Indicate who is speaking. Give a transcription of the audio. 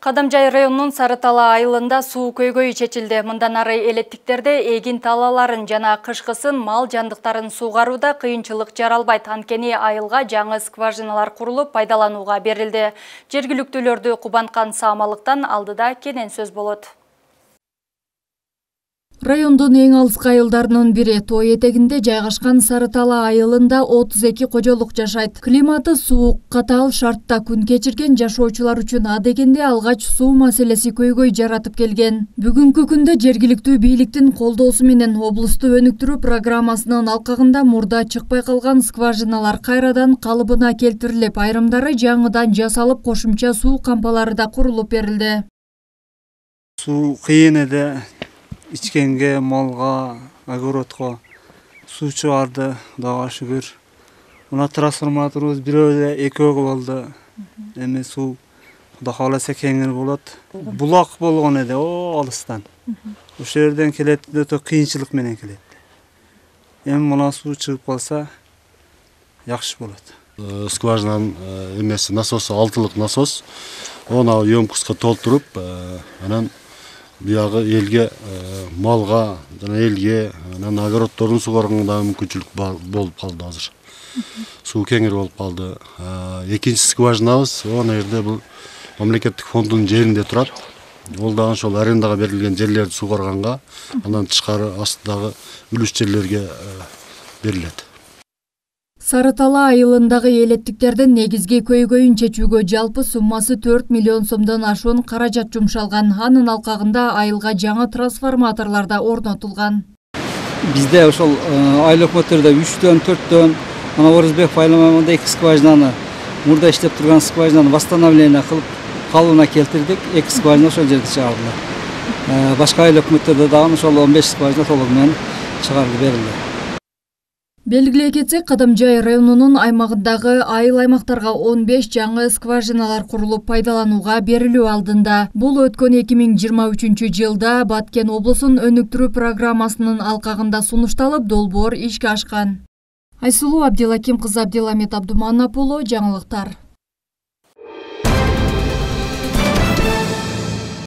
Speaker 1: Кадамжай районунун Сарытала айылында суу көйгөйү чечилди. Мындан ары элеттиктерде эгин талаларын жана кышкысын мал жандыктарын суугарууда кыйынчылык жаралбайт. Анткени айылга жаңы скважиналар курулуп пайдаланууга берилди. Жергиликтүүлөрдү кубанткан саамалыктан алдыда кенен сөз болот.
Speaker 2: Райондун эң алыскы айылдарынын бири Той этегинде жайгашкан Сарытала айылында 32 кожолук жашайт. Климаты суук, катаал шартта күн кечирген жашоочулар үчүн адегенде алгач суу маселеси көйгөй жаратып келген. Бүгүнкү күндө жергиликтүү бийликтин колдоосу менен облусту өнүктүрүү программасынын алкагында мурда чыкпай калган скважиналар кайрадан калыбына келтирилип, айрымдары жаңыдан жасалып, кошумча суу кампалары да курулуп берилди.
Speaker 3: Суу кыйын эди. İçkenge, malga, огородко суу чыгарды, Кудайга шүгүр. Мына трансформаторубуз бирөө экөө болду. Эми суу Кудай кааласа кеңир болот. Булак болгон эди, алыстан. Ошол жерден келет, өтө кыйынчылык менен келет. Эми мына суу чыгып калса жакшы болот.
Speaker 4: Скважинанын эмеси насосу 6-лык насос. Оны емкостко толтуруп, анан биягы элге, малга, жана элге, анан огороддордун суугарганга мүмкүнчүлүк болуп калды азыр. Суу кеңир болуп калды. Экинчи скважинабыз, аны жерде бул мамлекеттик фонддун жеринде турат. Ол дагы ошол арендага берилген жерлерди суугарганга, андан тышкары астыдагы үлүш жерлерге берилет.
Speaker 2: Сарытала айылындагы элеттиктердин негизги көйгөйүн чечүүгө жалпы суммасы 4 миллион сомдон ашуун каражат жумшалган. Анын алкагында айылга жаңы трансформаторлар да орнотулган.
Speaker 5: Бизде ошол айыл өкмөттөрдө 3-төн 4төн, ана Орузбек Пайламамында 2 скважинаны, мурда иштеп турган скважинаны восстановление кылып, калыбына келтирдик. 2 скважина ошол жерде чыгарды. Башка айыл өкмөттөрдө дагы ошол 15 скважина толугу менен чыгарылып берилди.
Speaker 2: Белгилей кетсек, Кадамжай районунун аймагындагы айыл аймактарга 15 жаңы скважиналар курулуп пайдаланууга берилүү алдында. Бул өткөн 2023 жылда Баткен облусунун өнүктүрүү программасынын алкагында сунушталып, долбоор ишке ашкан. Айсулуу Абдилаким кызы, Абдиламет Абдуманап уулу, жаңылыктар.